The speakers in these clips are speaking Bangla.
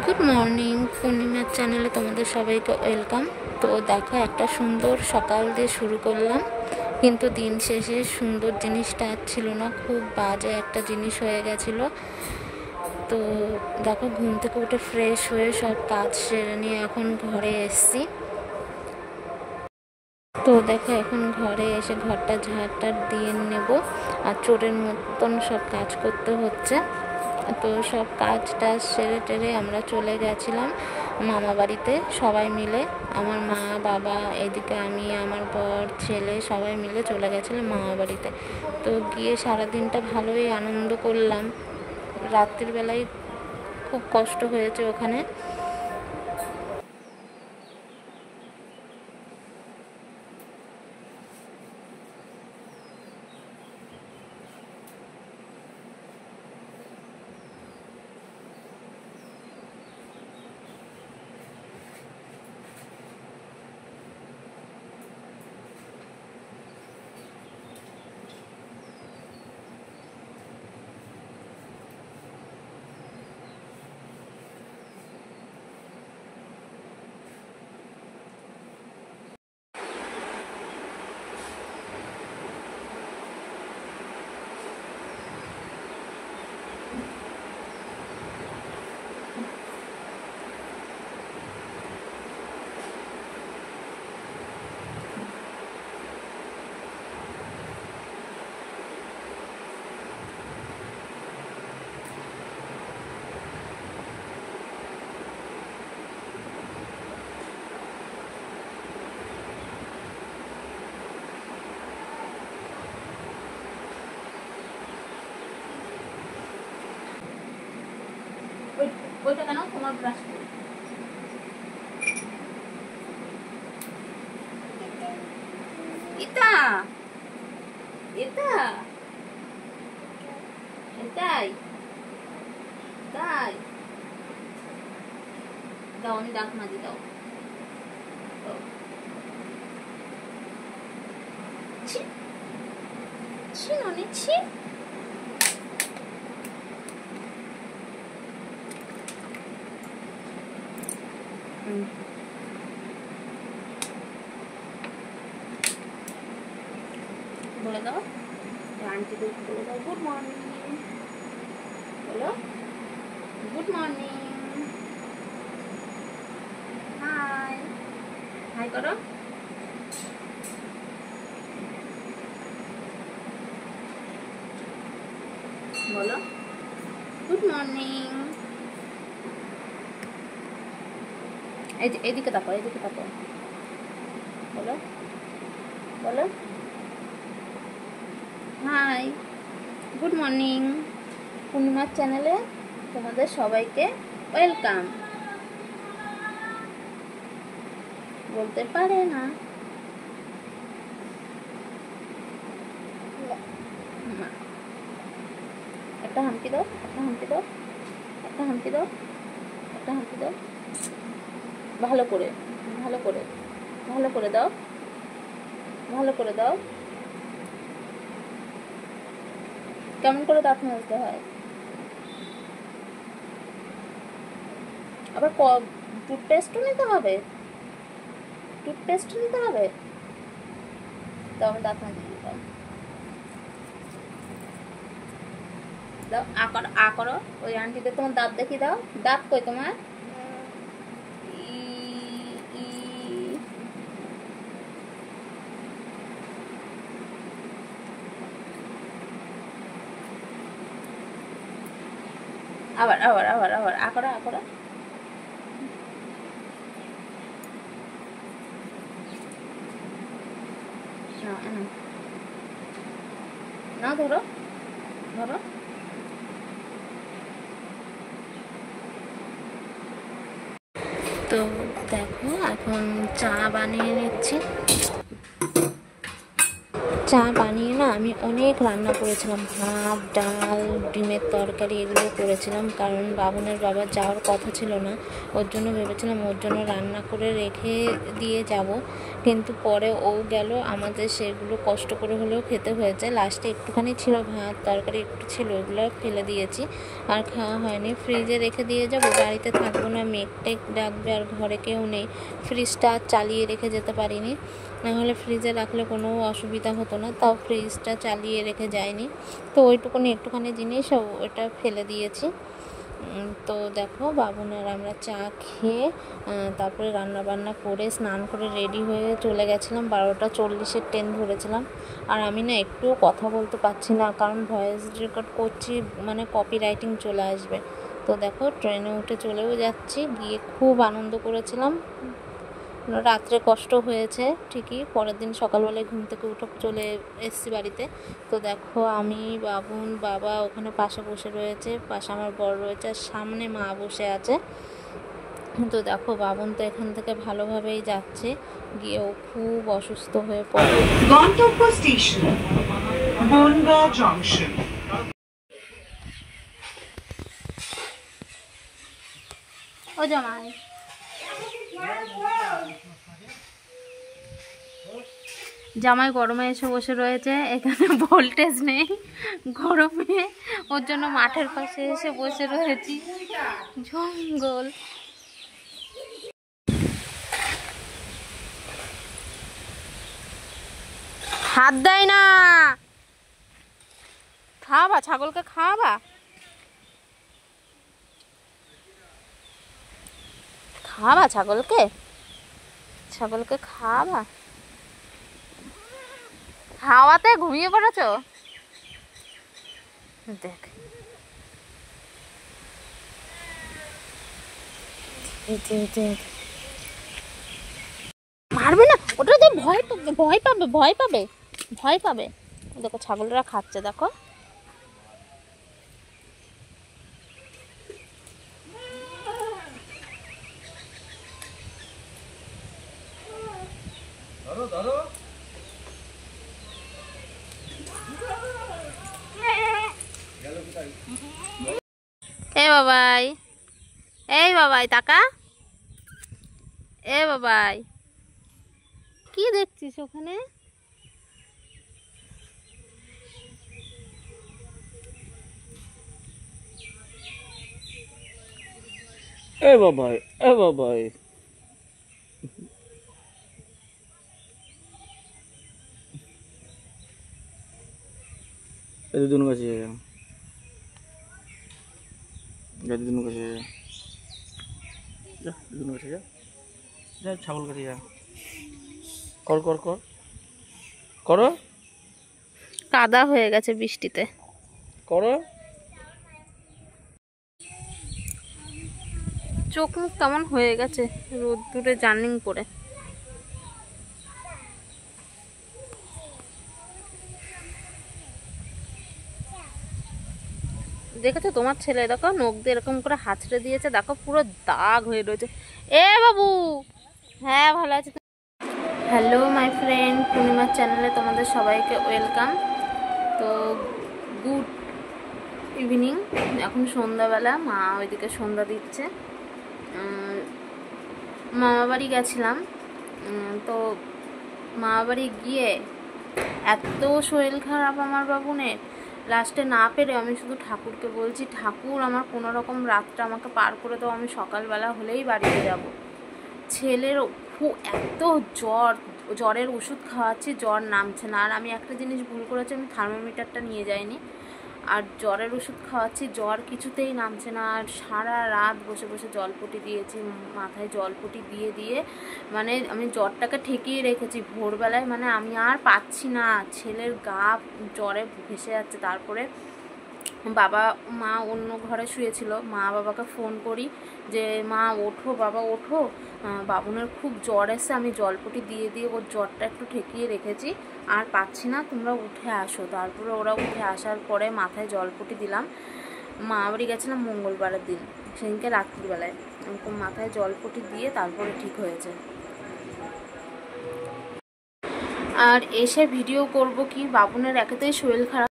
গুড মর্নিং, পূর্ণিমার চ্যানেলে তোমাদের সবাইকে ওয়েলকাম। তো দেখো, একটা সুন্দর সকাল দিয়ে শুরু করলাম, কিন্তু দিন শেষে সুন্দর জিনিসটা আর ছিল না, খুব বাজে একটা জিনিস হয়ে গেছিলো। তো দেখো, ঘুম থেকে উঠে ফ্রেশ হয়ে সব কাজ সেরে নিয়ে এখন ঘরে এসছি। তো দেখো, এখন ঘরে এসে ঘরটা ঝাড়টা দিয়ে নেব, আর চোরের মতন সব কাজ করতে হচ্ছে। তো সব কাজটা সেরে টেরে আমরা চলে গেছিলাম মামা বাড়িতে সবাই মিলে। আমার মা, বাবা, এদিকে আমি, আমার বর, ছেলে সবাই মিলে চলে গেছিলাম মামা বাড়িতে। তো গিয়ে সারাদিনটা ভালোই আনন্দ করলাম। রাত্রির বেলায় খুব কষ্ট হয়েছে ওখানে। ওইটা কেন তোমার ব্রাশ? এটা এটা এটাই তাই দাও, আমি দাঁত মাজি দাও। ছি ছি ননি ছি। বলে দাও আন্টিদের, বলে দাও গুড মর্নিং। বলো গুড মর্নিং, হাই হাই করো। বলো গুড মর্নিং। এদিকে তাকো, এদিকে তাকো। বলো বলো হাই, গুড মর্নিং। পূর্ণিমার চ্যানেলে তোমাদের সবাইকে ওয়েলকাম। বলতে পারে না। একটা হাম্পি দাও, একটা হাম্পি দাও, একটা হাম্পি দাও, একটা হাম্পি দাও। ভালো করে, ভালো করে, ভালো করে দাও, ভালো করে দাও। কেমন করে দাঁত মাজতে হয়? আবার টুথপেস্টও নিতে হবে, টুথপেস্টও নিতে হবে। দাও, আমি দাঁত মাজি দাও। দাও, আ করো। ওই আন্টিদের তোমার দাঁত দেখি দাও। দাঁত কই তোমার? আবার আবার আবার আবার আ করো, আ করো। না ধরো, ধরো। তো দেখো, এখন চা বানিয়ে নিচ্ছি। চা বানিয়ে না আমি অনেক রান্না করেছিলাম, ভাত, ডাল, ডিমের তরকারি এগুলো করেছিলাম, কারণ বাবুনের বাবার যাওয়ার কথা ছিল না, ওর জন্য ভেবেছিলাম ওর জন্য রান্না করে রেখে দিয়ে যাব, কিন্তু পরে ও গেল, আমাদের সেগুলো কষ্ট করে হলেও খেতে হয়েছে। লাস্টে একটুখানি ছিল ভাত তরকারি, একটু ছিল, ওগুলো ফেলে দিয়েছি, আর খাওয়া হয়নি। ফ্রিজে রেখে দিয়ে যাবো, বাড়িতে থাকবো না, মেঘ টেঘ ডাকবে আর ঘরে কেউ নেই, ফ্রিজটা চালিয়ে রেখে যেতে পারিনি, নাহলে ফ্রিজে রাখলে কোনো অসুবিধা হতো না, তাও ফ্রিজটা চালিয়ে রেখে যায়নি, তো ওইটুকুনি একটুখানি জিনিস ওটা ফেলে দিয়েছি। তো দেখো বাবুন আর আমরা চা খেয়ে তারপরে রান্না বান্না করে স্নান করে রেডি হয়ে চলে গেছিলাম, 12:40 ট্রেন ধরেছিলাম। আর আমি না একটুও কথা বলতে পারছি না, কারণ ভয়েস রেকর্ড করছি, মানে কপিরাইটিং চলে আসবে। তো দেখো ট্রেনে উঠে চলেও যাচ্ছি, গিয়ে খুব আনন্দ করেছিলাম। রাত্রে কষ্ট হয়েছে ঠিকই, পরের দিন সকালবেলায় ঘুম থেকে উঠে চলে এসেছি বাড়িতে। তো দেখো আমি, বাবুন, বাবা ওখানে পাশে বসে রয়েছে, পাশে আমার বর রয়েছে, আর সামনে মা বসে আছে। তো দেখো বাবুন তো এখান থেকে ভালোভাবেই যাচ্ছে, গিয়েও খুব অসুস্থ হয়ে পড়ে। গন্তব্য স্টেশন বনগাঁ জংশন। ও জামাই, জামাই গরমে এসে বসে রয়েছে, এখানে ভোল্টেজ নেই, গরমে ওর জন্য মাঠের পাশে এসে বসে রয়েছি, জঙ্গল। হাত দেয় না, খাওয়াবা ছাগলকে, খাওয়াবা, খাওয়াবা ছাগলকে, ছাগলকে খাওয়াবা, খাওয়াতে ঘুমিয়ে পড়েছ, দেখ মারবে না, ওটা তো ভয় পাবে, ভয় পাবে, ভয় পাবে, ভয় পাবে। দেখো ছাগলরা খাচ্ছে, দেখো এই বাবাই, এই বাবাই তাকা, এ বাবাই কি দেখছিস ওখানে? এ বাবাই, এ বাবাই, এই দুনো কাছে যা, দুনো কাছে যা, দুনো কাছে যা, যা ছাগল কাছে যা, কর কর কর করো, কাদা হয়ে গেছে বৃষ্টিতে, করো। চোখ মুখ কেমন হয়ে গেছে রোদ্দুরে জার্নিং করে। দেখেছো তোমার ছেলে, দেখো নখ দিয়ে এরকম করে হাঁচড়ে দিয়েছে, দেখো পুরো দাগ হয়ে রয়েছে। এ বাবু, হ্যাঁ ভালো আছে। হ্যালো মাই ফ্রেন্ড, পূর্ণিমার চ্যানেলে তোমাদের সবাইকে ওয়েলকাম। তো গুড ইভিনিং, এখন সন্ধ্যাবেলা, মা ওইদিকে সন্ধ্যা দিচ্ছে। মামা বাড়ি গেছিলাম, তো মামা বাড়ি গিয়ে এত শরীর খারাপ আমার বাবুনের, লাস্টে না পেরে আমি শুধু ঠাকুরকে বলছি, ঠাকুর আমার কোনো রকম রাতটা আমাকে পার করে দাও, আমি সকালবেলা হলেই বাড়িতে যাব। ছেলের খুব এত জ্বর, জ্বরের ওষুধ খাওয়াচ্ছি, জ্বর নামছে না। আর আমি একটা জিনিস ভুল করেছি, আমি থার্মোমিটারটা নিয়ে যাইনি, আর জ্বরের ওষুধ খাওয়াচ্ছি, জ্বর কিছুতেই নামছে না। আর সারা রাত বসে বসে জলপটি দিয়েছি, মাথায় জলপটি দিয়ে দিয়ে মানে আমি জ্বরটাকে ঠেকিয়ে রেখেছি। ভোরবেলায় মানে আমি আর পাচ্ছি না, ছেলের গা জ্বরে ভেসে যাচ্ছে। তারপরে বাবা মা অন্য ঘরে শুয়েছিল, মা বাবাকে ফোন করি যে মা ওঠো, বাবা ওঠো, বাবুনের খুব জ্বর এসে, আমি জলপটি দিয়ে দিয়ে ওর জ্বরটা একটু ঠেকিয়ে রেখেছি, আর পাচ্ছি না, তোমরা উঠে আসো। তারপরে ওরা উঠে আসার পরে মাথায় জলপটি দিলাম। মা বাড়ি গেছিলাম মঙ্গলবারের দিন, সেদিনকে রাত্রিবেলায় মাথায় জলপটি দিয়ে তারপরে ঠিক হয়েছে। আর এসে ভিডিও করব কি, বাবুনের একেতেই শরীর খারাপ,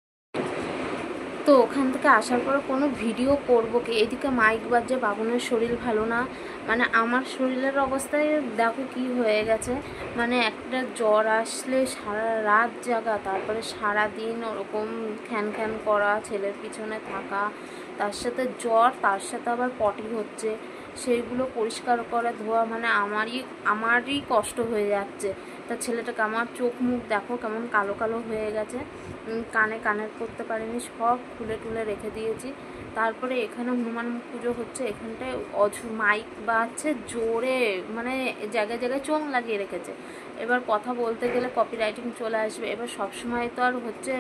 তো ওখান থেকে আসার পরে কোনো ভিডিও করব কি, এদিকে মাইক বাজছে, বাবুনের শরীর ভালো না, মানে আমার শরীরের অবস্থায় দেখো কি হয়ে গেছে, মানে একটা জ্বর আসলে সারা রাত জাগা, তারপরে সারা দিন ওরকম খ্যান খ্যান করা, ছেলের পিছনে থাকা, তার সাথে জ্বর, তার সাথে আবার পটি হচ্ছে, সেইগুলো পরিষ্কার করা ধোয়া, মানে আমারই কষ্ট হয়ে যাচ্ছে। তা ছেলেটাকে, আমার চোখ মুখ দেখো কেমন কালো কালো হয়ে গেছে, কানেক্ট করতে পারিনি, সব খুলে টুলে রেখে দিয়েছি। তারপরে এখানে হনুমান পুজো হচ্ছে, এখানটায় মাইক বাজছে জোরে, মানে জায়গায় জায়গায় চোং লাগিয়ে রেখেছে। এবার কথা বলতে গেলে কপিরাইটিং চলে আসবে। এবার সবসময় তো আর হচ্ছে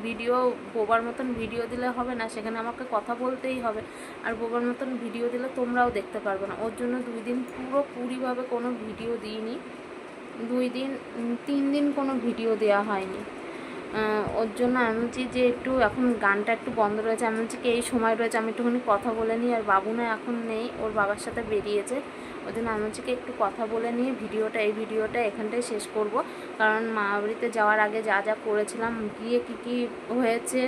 ভিডিও বোবার মতন ভিডিও দিলে হবে না, সেখানে আমাকে কথা বলতেই হবে, আর বোবার মতন ভিডিও দিলে তোমরাও দেখতে পারবে না। ওর জন্য 2 দিন পুরোপুরিভাবে কোনো ভিডিও দিইনি, 3 দিন কোনো ভিডিও দেওয়া হয়নি। ওর জন্য আমি বলছি যে একটু এখন গানটা একটু বন্ধ রয়েছে, আমি বলছি কি এই সময় রয়েছে আমি একটুখানি কথা বলে নিই, আর বাবু না এখন নেই, ওর বাবার সাথে বেরিয়েছে, ওই জন্য আমি বলছি কি একটু কথা বলে নিয়ে এই ভিডিওটা এখানটায় শেষ করব। কারণ মা বাড়িতে যাওয়ার আগে যা যা করেছিলাম, গিয়ে কী হয়েছে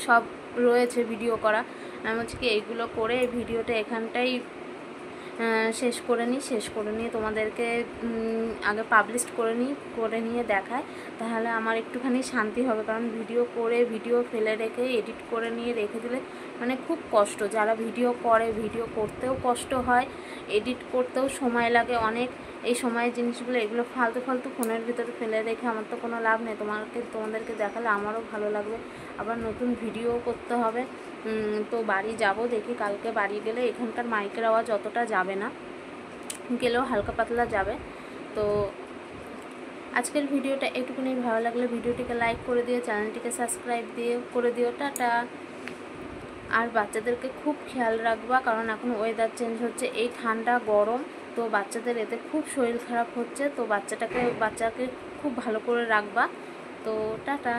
সব রয়েছে ভিডিও করা, আমি বলছি কি এইগুলো করে এই ভিডিওটা এখানটাই শেষ করে নিয়ে তোমাদেরকে আগে পাবলিশ করে নিয়ে দেখায়, তাহলে আমার একটুখানি শান্তি হবে। কারণ ভিডিও ফেলে রেখে এডিট করে নিয়ে রেখে দিলে মানে খুব কষ্ট, যারা ভিডিও করে, ভিডিও করতেও কষ্ট হয়, এডিট করতেও সময় লাগে অনেক। এই সময়ের জিনিসগুলো এগুলো ফালতু ফোনের ভিতরে ফেলে রেখে আমার তো কোনো লাভ নেই। তোমাদেরকে দেখালে আমারও ভালো লাগবে, আবার নতুন ভিডিও করতে হবে। তো বাড়ি যাব, দেখি কালকে বাড়ি গেলে এখানকার মাইকের আওয়াজ অতটা যাবে না, গেলেও হালকা পাতলা যাবে। তো আজকের ভিডিওটা একটুখানি ভালো লাগলে ভিডিওটিকে লাইক করে দিও, চ্যানেলটিকে সাবস্ক্রাইব করে দিও। টাটা। আর বাচ্চাদেরকে খুব খেয়াল রাখবা, কারণ এখন ওয়েদার চেঞ্জ হচ্ছে, এই ঠান্ডা গরম, তো বাচ্চাদের এতে খুব শরীর খারাপ হচ্ছে, তো বাচ্চাকে খুব ভালো করে রাখবা। তো টাটা।